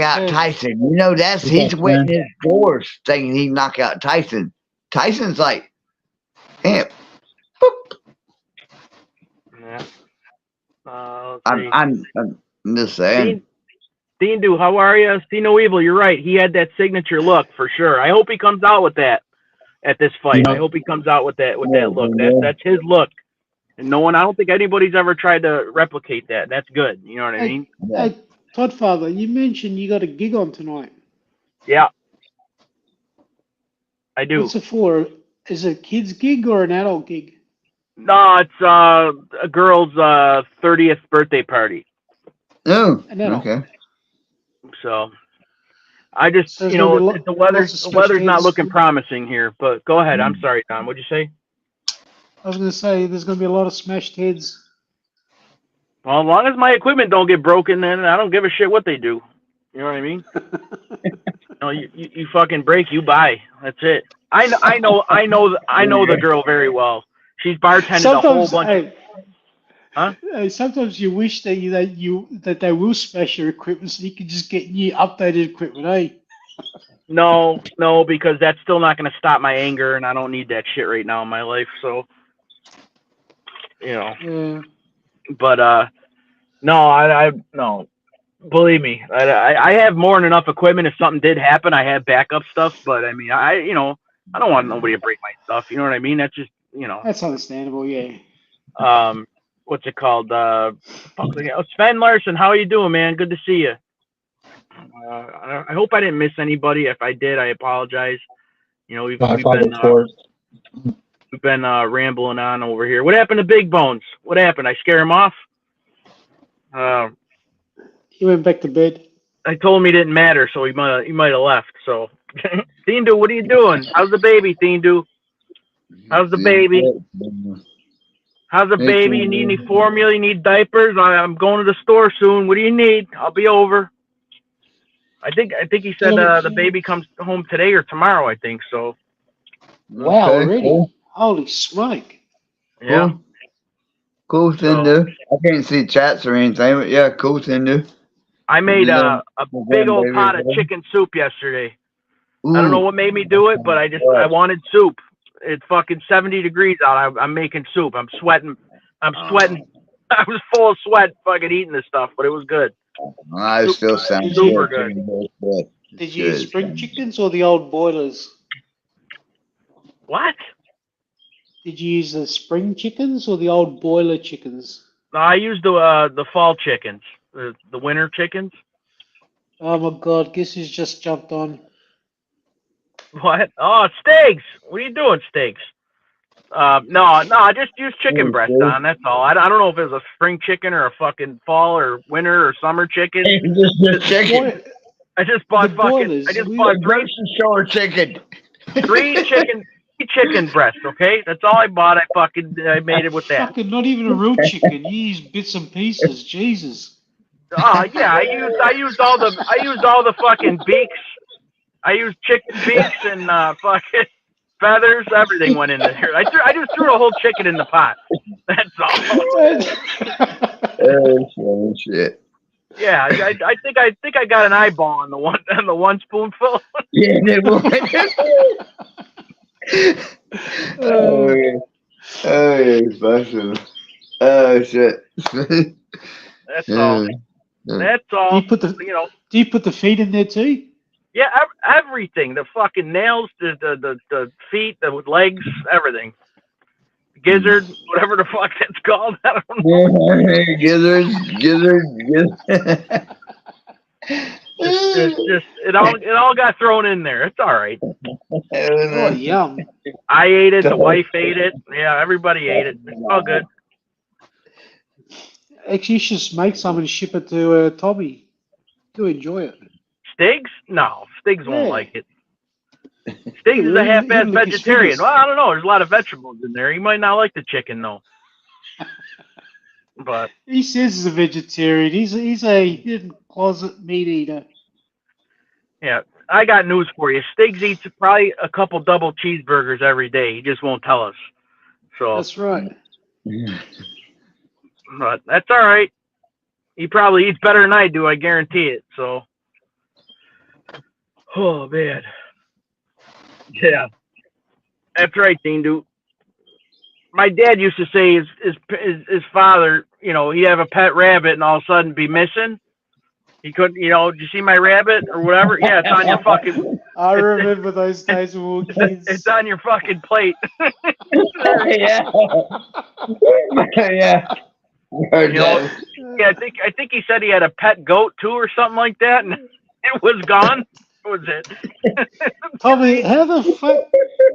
out Tyson, he's wetting his doors thinking he knock out Tyson. Tyson's like, damn. Yeah. I'm just saying. Dean Du, how are you? See no evil. You're right. He had that signature look for sure. I hope he comes out with that at this fight. I hope he comes out with that look. That's his look. And I don't think anybody's ever tried to replicate that. That's good. You know what I mean? Hey, Toddfather, you mentioned you got a gig on tonight. Yeah. I do. What's it for? Is it a kid's gig or an adult gig? No, it's a girl's 30th birthday party. Oh, An adult. okay. So I just, So the weather's not looking promising here, but go ahead. I'm sorry, Tom. What'd you say? I was going to say there's going to be a lot of smashed heads. Well, as long as my equipment don't get broken, then I don't give a shit what they do. You know what I mean? You fucking break, you buy. That's it. I know the girl very well. She's bartended a whole bunch. Sometimes you wish that they will smash your equipment so you can just get new updated equipment, eh? No, because that's still not going to stop my anger, and I don't need that shit right now in my life. So, Yeah. But no. Believe me, I have more than enough equipment. If something did happen, I have backup stuff. But I mean, I don't want nobody to break my stuff. You know what I mean? That's just, That's understandable, yeah. What's it called? Sven Larson, how are you doing, man? Good to see you. I hope I didn't miss anybody. If I did, I apologize. We've been rambling on over here. What happened to Big Bones? What happened? I scare him off? He went back to bed. I told him he didn't matter, so he might have left. So, Thindu, what are you doing? How's the baby, Thindu? How's the baby? How's the baby? You need any formula? You need diapers? I'm going to the store soon. What do you need? I'll be over. I think he said the baby comes home today or tomorrow. I think so. Wow, already? Holy smoke! Yeah. Cool thing, dude. I can't see chats or anything, but yeah, cool thing, dude. I made a big old baby, pot of baby. chicken soup yesterday. Ooh. I don't know what made me do it, but I wanted soup. It's fucking 70 degrees out. I'm making soup. I'm sweating. I was full of sweat fucking eating this stuff, but it was good. I still sound Super good. Did you use spring chickens or the old boilers? What? Did you use the spring chickens or the old boiler chickens? No, I used the fall chickens, the winter chickens. Oh my God! Guess who's just jumped on? What? Oh, steaks. What are you doing, steaks? No, I just used chicken breast on. That's all. I don't know if it was a spring chicken or a fucking fall or winter or summer chicken. Just chicken. I just bought Shore chicken. three chicken breasts. Okay, that's all I bought. I made it with that. Fucking not even a real chicken. You used bits and pieces. Jesus. Yeah, I used all the fucking beaks. I used chicken beaks and fucking feathers. Everything went in there. I just threw the whole chicken in the pot. That's all. Oh shit. Yeah, I think I got an eyeball on the one spoonful. Yeah, they would. Oh yeah, special. Oh shit. That's all. That's all. Do you put the feet in there too? Yeah, everything. The fucking nails, the feet, the legs, everything. Gizzard, whatever the fuck that's called. I don't know. Gizzard. It all got thrown in there. It's all right. Oh, yum. I ate it. The wife ate it. Yeah, everybody ate it. It's all good. Actually, you should make some and ship it to Tommy. To enjoy it. Stigs? No, Stigs won't Yeah. like it. Stigs is a half-ass Even like his vegetarian. fingers. Well, I don't know. There's a lot of vegetables in there. He might not like the chicken though. But He says he's a vegetarian. He's a hidden closet meat eater. yeah, I got news for you. Stigs eats probably a couple double cheeseburgers every day. He just won't tell us. So, That's right. but that's all right. He probably eats better than I do. I guarantee it. So, oh man, yeah, that's right, Dean. Dude, my dad used to say his father, you know, he'd have a pet rabbit and all of a sudden be missing. He couldn't, you know, did you see my rabbit or whatever? Yeah, it's on your fucking. I remember those days when we were kids. It's on your fucking plate. Yeah. Yeah. You know, yeah, I think he said he had a pet goat too or something like that, and it was gone. What was it? Tommy, how the fuck?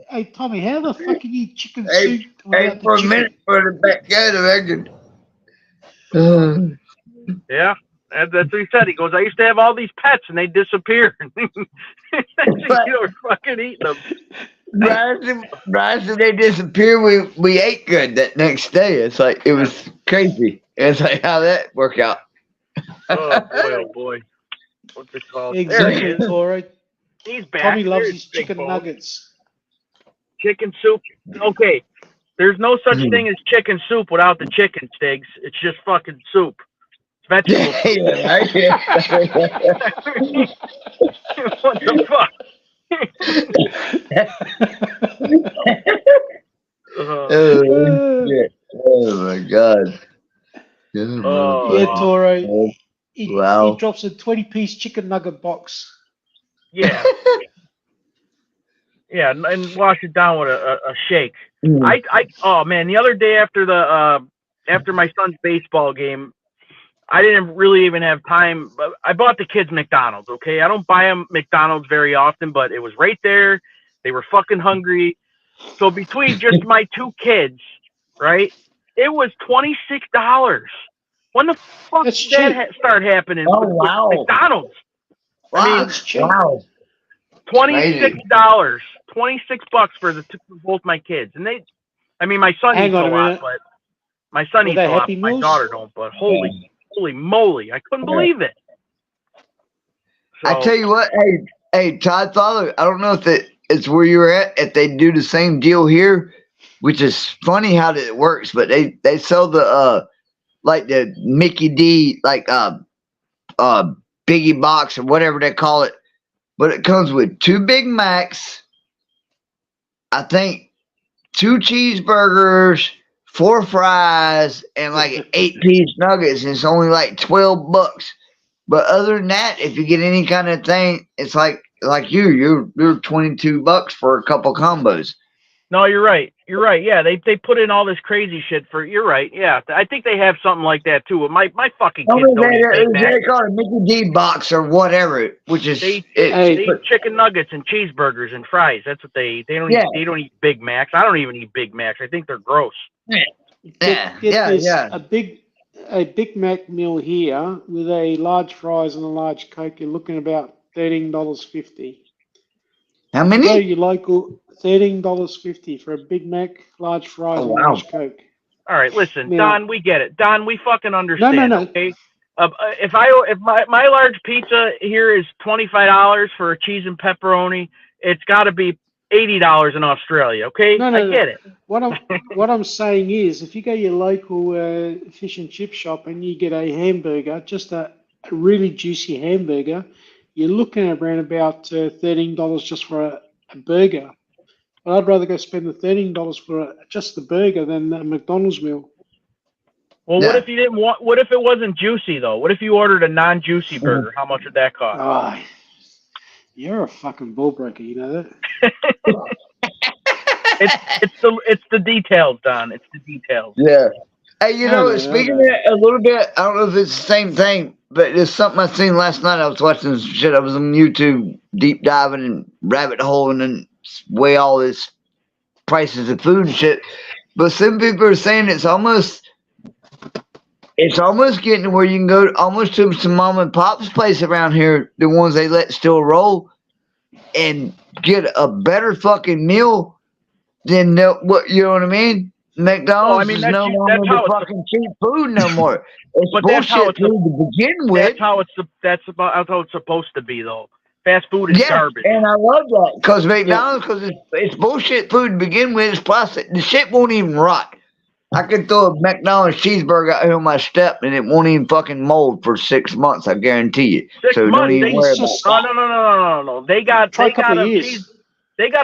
Hey, Tommy, how the fuck can you eat chicken soup without For the a chicken? minute for the backyard, I reckon. Yeah, that's what he said. He goes, I used to have all these pets and they disappeared. You know, fucking eating them. Right after they disappear, we ate good that next day. It's like, it was crazy. It's like, how that work out? Oh boy. What's it called? There Exactly, he is. Corey. He's back. Tommy loves There's his Big chicken Bo. nuggets. Chicken soup. Okay. There's no such thing as chicken soup without the chicken, Stigs. It's just fucking soup. It's vegetable soup. What the fuck? Oh, shit. Oh my god. Oh. Yeah, Toro. He Wow. drops a 20-piece chicken nugget box. Yeah. Yeah, and wash it down with a shake. Oh man, the other day after my son's baseball game, I didn't really even have time. But I bought the kids McDonald's. Okay, I don't buy them McDonald's very often, but it was right there. They were fucking hungry. So between just my two kids, right, it was $26. When the fuck That's did that cheap. start happening? Oh, with wow. McDonald's. I mean, That's cheap. Wow. $26. $26 for both my kids, and my son Hang eats on a a lot, minute. but my son Were eats they a lot. Happy My Meals? daughter don't. But holy moly, I couldn't believe it. So, I tell you what, hey, Todd Fowler, I don't know if it's where you're at, if they do the same deal here, which is funny how it works. But they sell the like the Mickey D Biggie box or whatever they call it, but it comes with 2 Big Macs, I think 2 cheeseburgers, 4 fries, and like an 8-piece nuggets, and it's only like $12. But other than that, if you get any kind of thing, it's like you're $22 for a couple combos. No, you're right. You're right. Yeah, they put in all this crazy shit for. You're right. Yeah, I think they have something like that too. My fucking kids don't eat Big Mac. They call it Mickey D box or whatever, which is They eat chicken nuggets and cheeseburgers and fries. That's what they don't eat. They don't eat Big Macs. I don't even eat Big Macs. I think they're gross. A Big Mac meal here with a large fries and a large Coke. You're looking about $13.50. How many? Go to your local $13.50 for a Big Mac, large fries, and large Coke. All right, listen, Now, Don, we get it. Don, we fucking understand. No. Okay. If my large pizza here is $25 for a cheese and pepperoni, it's got to be $80 in Australia. Okay, I get it. What I'm saying is, if you go to your local fish and chip shop and you get a hamburger, just a really juicy hamburger, you're looking at around about $13 just for a burger. But I'd rather go spend the $13 for just the burger than a McDonald's meal. Well, what if you didn't want? What if it wasn't juicy though? What if you ordered a non-juicy burger? How much would that cost? Oh, you're a fucking bull breaker, you know that? It's the details, Don. It's the details. Yeah. Hey, speaking of that a little bit, I don't know if it's the same thing, but there's something I seen last night. I was watching some shit. I was on YouTube deep diving and rabbit holing and weigh all this prices of food and shit. But some people are saying it's almost getting to where you can go almost to some mom and pop's place around here, the ones they let still roll, and get a better fucking meal than what you know what I mean? McDonald's is no longer the fucking cheap food no more. It's bullshit food to begin with. That's how it's supposed to be though. Fast food is garbage. And I love that because McDonald's, because it's bullshit food to begin with. It's plastic. The shit won't even rot. I could throw a McDonald's cheeseburger out here on my step and it won't even fucking mold for 6 months. I guarantee you. 6 so months, don't even worry about it. No. They got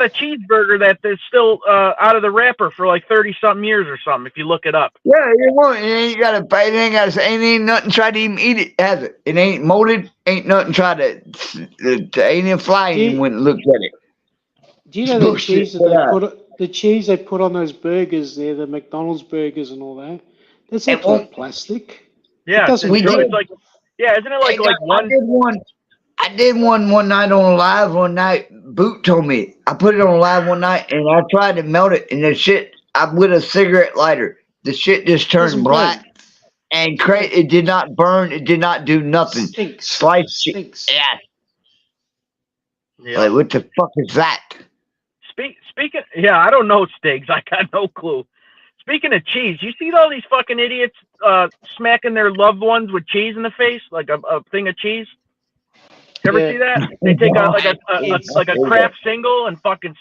a cheeseburger that is still out of the wrapper for like 30-something years or something. If you look it up. Yeah, it won't. It ain't got to. It ain't got to. Ain't nothing tried to even eat it. Has it? It ain't molded. Ain't nothing tried to. Ain't even flying when it looks at it. Do you know the cheese the cheese they put on those burgers there, the McDonald's burgers and all that? That's like plastic. Yeah, isn't it like one? I did one night on live one night. Boot told me I put it on live one night and I tried to melt it and the shit. I with a cigarette lighter. The shit just turned black and it did not burn. It did not do nothing. Sliced it. Yeah. Like what the fuck is that? Speaking, I don't know, Stiggs. I got no clue. Speaking of cheese, you see all these fucking idiots smacking their loved ones with cheese in the face, like a thing of cheese. You ever see that? They take a Kraft single and fucking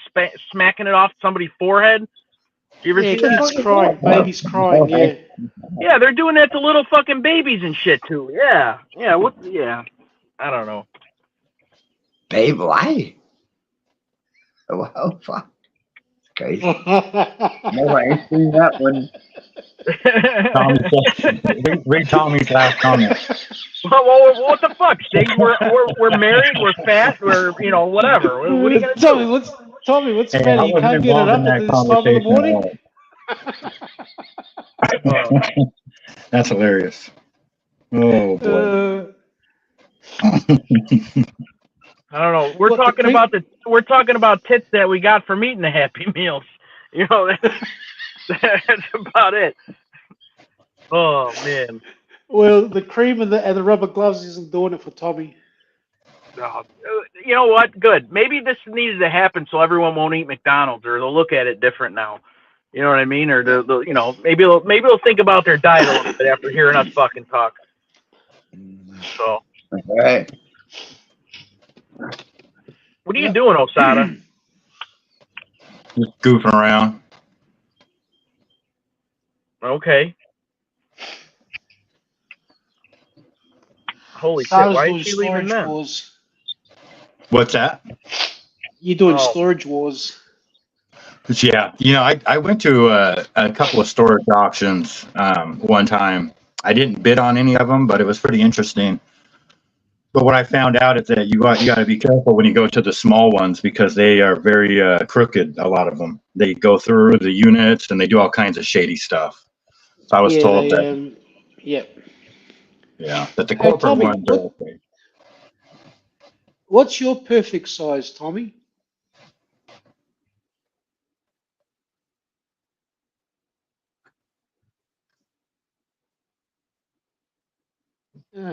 smacking it off somebody's forehead. You ever see that? Baby's crying. Yeah. Yeah, they're doing that to little fucking babies and shit too. Yeah. I don't know. Babe, why? Oh, fuck. Crazy. No, I ain't seen that one. Read Tommy's last comment. Well, what the fuck, Stig? We're married, we're fat, we're whatever. What are you gonna do? Tommy, what's the matter? You can't get it up at this time of the morning? That's hilarious. Oh boy. I don't know. We're talking about tits that we got from eating the Happy Meals. That's about it. Oh man. Well, the cream and the rubber gloves isn't doing it for Tommy. Oh, you know what? Good. Maybe this needed to happen so everyone won't eat McDonald's, or they'll look at it different now. You know what I mean? Or maybe they'll think about their diet a little bit after hearing us fucking talk. So. All right. What are you doing, Osada? Just goofing around. Okay. Holy shit! Started Why doing is she leaving storage then? wars. What's that? You're doing Oh. storage wars. Yeah, I went to a couple of storage auctions one time. I didn't bid on any of them, but it was pretty interesting. But what I found out is that you got to be careful when you go to the small ones because they are very crooked. A lot of them they go through the units and they do all kinds of shady stuff. So I was Yeah, told that that the Hey, corporate Tommy, ones are okay. what's your perfect size, Tommy?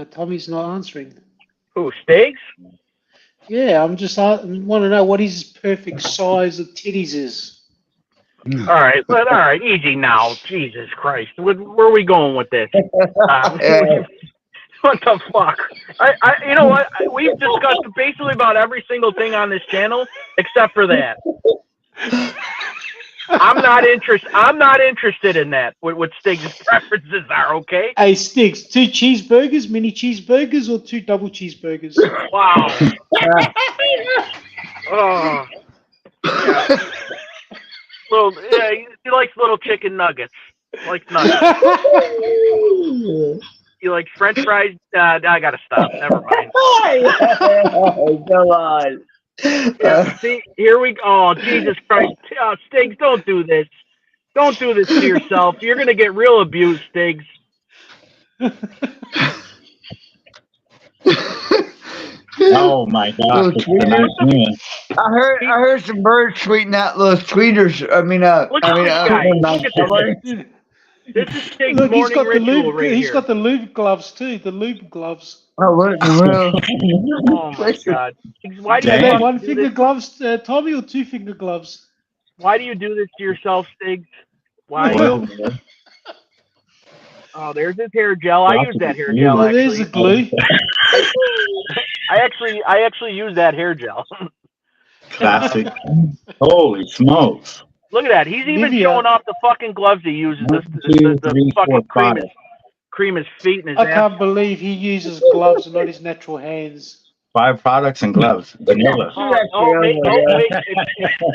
Tommy's not answering. Who, Stiggs? Yeah, I'm just want to know what his perfect size of titties is. All right, easy now. Jesus Christ, where are we going with this? What the fuck? You know what? We've discussed basically about every single thing on this channel except for that. I'm not interested in that. What Stiggs' preferences are, okay? Hey, Sticks, 2 cheeseburgers, mini cheeseburgers, or 2 double cheeseburgers? Wow. Oh. Yeah. He likes little chicken nuggets. Likes nuggets. He likes French fries. I gotta stop. Never mind. Come on. Yeah, see, here we go. Oh, Jesus Christ. Stiggs, don't do this. Don't do this to yourself. You're going to get real abused, Stiggs. Oh my God! I heard some birds tweeting out little tweeters. Look at this guy. Look at this. This is Stiggs' Look, morning ritual right he's here. got the lube gloves too. The lube gloves. Oh, what in the world? Oh my God. Why do Are you they Dang. one do finger this? gloves, Tommy, or 2 finger gloves? Why do you do this to yourself, Stiggs? Why? Well, Oh, there's his hair gel. I use that hair gel. Oh, there's the Actually, glue. I actually use that hair gel. classic. Holy smokes! Look at that. He's even Nivea. showing off the fucking gloves he uses. One, The two, three, four, fucking five. cream his feet and his I ass. can't believe he uses gloves and not his natural hands. 5 products and gloves. Vanilla. Wait.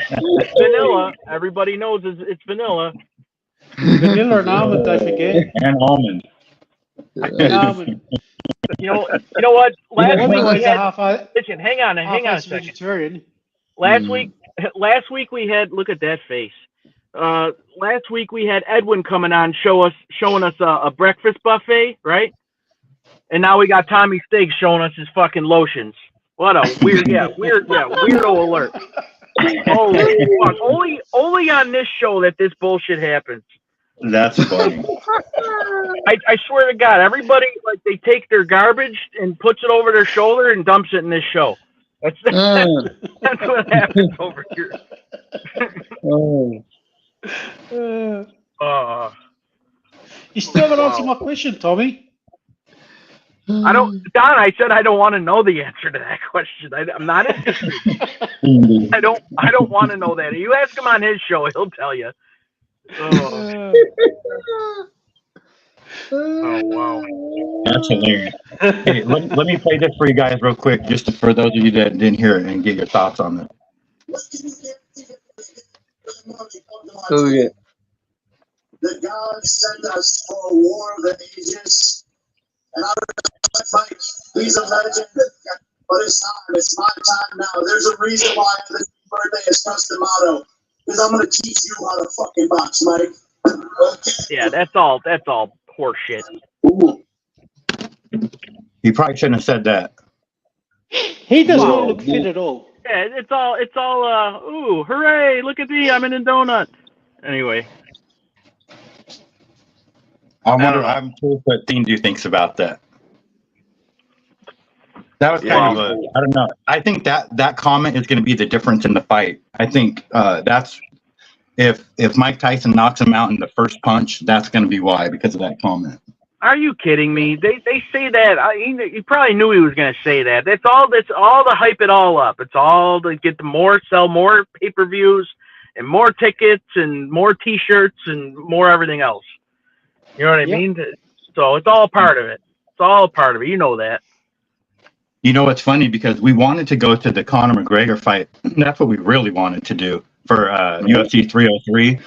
It's vanilla. Everybody knows it's vanilla. Vanilla and almond, don't forget. And almond. And almond. You know what? Last week Everyone's we a had. Listen, hang on a half second. vegetarian. Last week we had. Look at that face. Last week we had Edwin coming on, showing us a breakfast buffet, right? And now we got Tommy Stiggs showing us his fucking lotions. What a weirdo alert. Holy fuck. Only on this show that this bullshit happens. That's funny. I swear to God, everybody, like, they take their garbage and puts it over their shoulder and dumps it in this show. That's what happens over here. You still haven't answered my question, Tommy. Don, I said I don't want to know the answer to that question. I'm not interested. I don't want to know that. You ask him on his show, he'll tell you. Oh wow. That's hilarious. Hey, let me play this for you guys real quick, just for those of you that didn't hear it and get your thoughts on it. Oh, yeah. That God sent us for a war of the ages. And I was like, he's a legend, but it's time. It's my time now. There's a reason why this birthday is custom motto. Because I'm going to teach you how to fucking box, Mike. Okay. Yeah, that's all horseshit. Ooh. You probably shouldn't have said that. He does not look fit at all. Yeah, it's all ooh, hooray, look at me, I'm in a donut. Anyway. I'm curious what Dean thinks about that. That was kind of I don't know. I think that comment is going to be the difference in the fight. I think that's if Mike Tyson knocks him out in the first punch, that's going to be why, because of that comment. Are you kidding me? They say that. He probably knew he was going to say that. That's all to hype it all up. It's all to get sell more pay-per-views and more tickets and more T-shirts and more everything else. You know what I Yep. mean? So it's all part of it. It's all part of it. You know that. You know, it's funny because we wanted to go to the Conor McGregor fight. That's what we really wanted to do for UFC 303.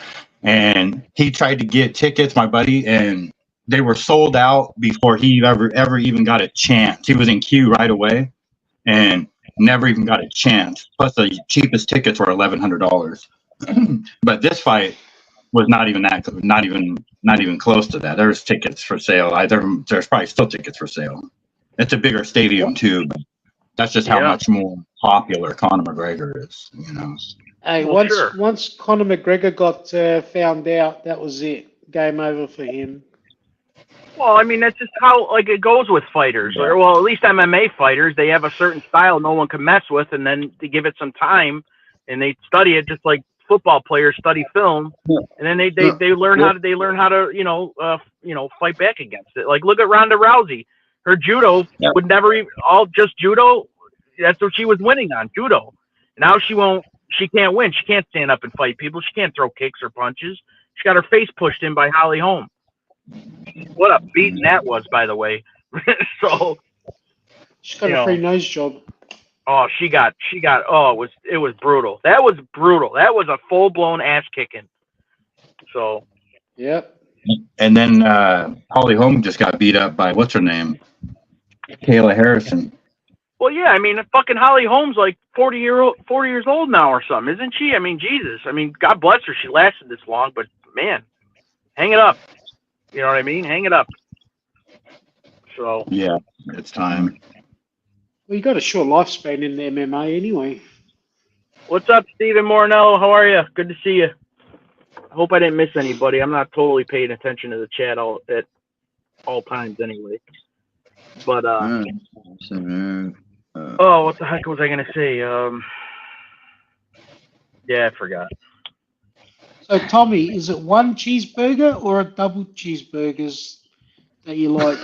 And he tried to get tickets, my buddy, and they were sold out before he ever even got a chance. He was in queue right away and never even got a chance. Plus, the cheapest tickets were $1,100. But this fight was not even close to that. There's tickets for sale. There's probably still tickets for sale. It's a bigger stadium too, but that's just how Yeah. much more popular Conor McGregor is. You know. Hey, Well, sure. once Conor McGregor got found out, that was it. Game over for him. Well, I mean, that's just how like it goes with fighters. Or, well, at least MMA fighters, they have a certain style no one can mess with, and then they give it some time, and they study it just like football players study film, and then they learn how to fight back against it. Like look at Ronda Rousey. Her judo would never even just judo. That's what she was winning on, judo. Now she can't win. She can't stand up and fight people. She can't throw kicks or punches. She got her face pushed in by Holly Holm. What a beating that was, by the way. So She got a free nose job. oh, it was brutal. That was brutal. That was a full blown ass kicking. So Yep. And then Holly Holm just got beat up by what's her name, Kayla Harrison. well, yeah, I mean, fucking Holly Holm's like 40 years old now or something, isn't she? I mean, Jesus. I mean, God bless her. She lasted this long, but man, hang it up. You know what I mean? Hang it up. So Yeah, it's time. Well, you got a short lifespan in the MMA anyway. what's up, Stephen Mornell? How are you? Good to see you. I hope I didn't miss anybody. I'm not totally paying attention to the chat at all times anyway. But oh, what the heck was I gonna say? Yeah, I forgot. So, Tommy, is it one cheeseburger or a double cheeseburgers that you like?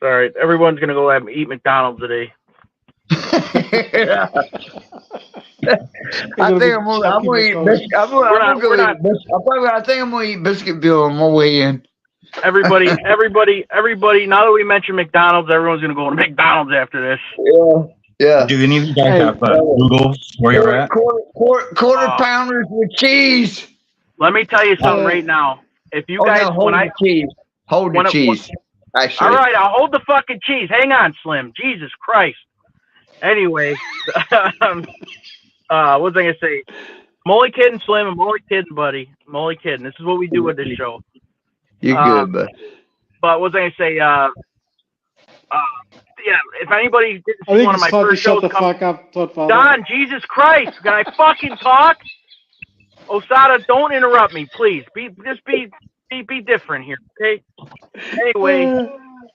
All right, everyone's gonna go eat McDonald's today. I think I'm gonna eat biscuit. I think I'm gonna eat Biscuitville on my way in. Everybody. Now that we mentioned McDonald's, everyone's gonna go to McDonald's after this. Yeah. Do any of you guys have Google where you're at? Quarter pounders with cheese. Let me tell you something right now. If you guys, no, hold the cheese. Hold the cheese. Actually. All right, I'll hold the fucking cheese. Hang on, Slim. Jesus Christ. Anyway, what was I gonna say? Molly Kid and Slim, and Molly Kid, buddy. Molly Kid. This is what we do with this show. You're good, bud. But what was I gonna say? Yeah, if anybody didn't I see think one of it's my time to first shut shows the come, fuck up, Todd. Don, Jesus Christ, can I fucking talk? Osada, don't interrupt me, please. Be different here, okay? Anyway,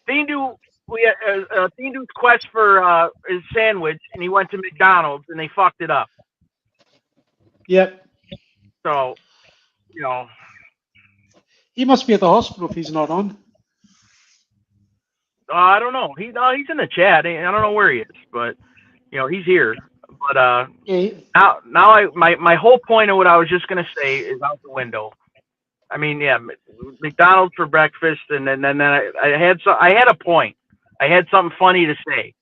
Thindu Thindu's quest for his sandwich, and he went to McDonald's, and they fucked it up. Yep. So, you know, He must be at the hospital if he's not on. I don't know. He's in the chat. I don't know where he is, but you know, he's here. But Yeah. now my whole point of what I was just gonna say is out the window. I mean, yeah, McDonald's for breakfast, and then I had a point. I had something funny to say,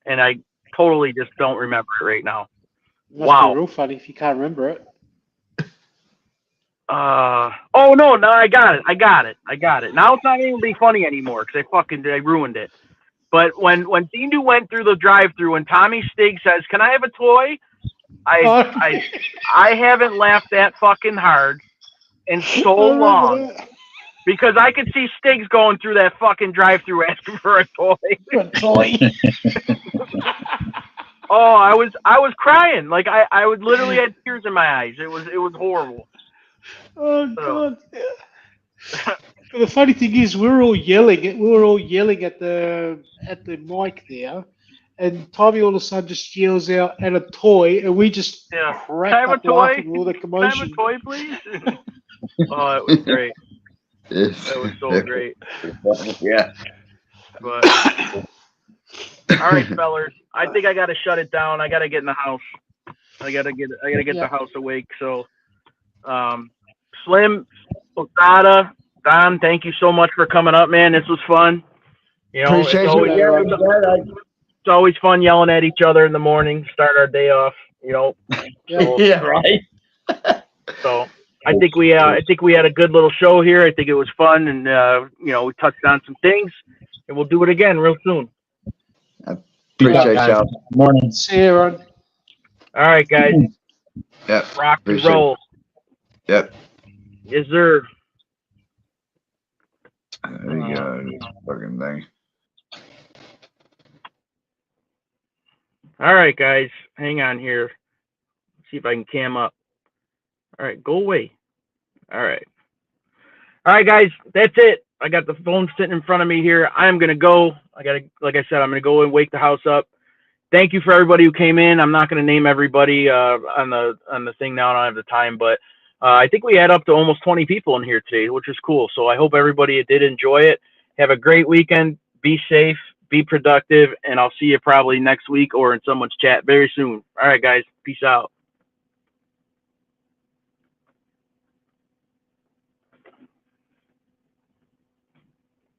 and I totally just don't remember it right now. Must Wow. be real funny if you can't remember it. Oh no, I got it. Now it's not even be funny anymore because I ruined it. But when Thindu went through the drive-through and Tommy Stig says, "Can I have a toy?" I haven't laughed that fucking hard in so long because I could see Stiggs going through that fucking drive-through asking for a toy. Oh, I was crying. Like I would literally had tears in my eyes. It was horrible. Oh God! The funny thing is, we were all yelling at the mic there, and Tommy all of a sudden just yells out at a toy, and we just Yeah. crack Can I have a up toy? laughing with all the Can I have a commotion. toy, please? Oh, it was great. That was so great. Yeah. But all right, fellers. I think I gotta shut it down. I gotta get in the house. I gotta get the house awake. So Slim, Osada, Don, thank you so much for coming up, man. This was fun. You know, Appreciate it's you. always, Yeah, it's always fun yelling at each other in the morning, start our day off, you know. So, yeah, right. so I think we had a good little show here. I think it was fun, and you know, we touched on some things, and we'll do it again real soon. Appreciate y'all. Morning. See you, Ron. All right, guys, Yep. rock and Appreciate it. roll. Yep. Yes, sir. There you go. This fucking thing. All right, guys, hang on here. See if I can cam up. All right, go away. All right. All right, guys, that's it. I got the phone sitting in front of me here. I'm gonna go. Like I said, I'm gonna go and wake the house up. Thank you for everybody who came in. I'm not gonna name everybody on the thing now. I don't have the time, but I think we had up to almost 20 people in here today, which is cool. So I hope everybody did enjoy it. Have a great weekend. Be safe. Be productive, and I'll see you probably next week or in someone's chat very soon. All right, guys. Peace out.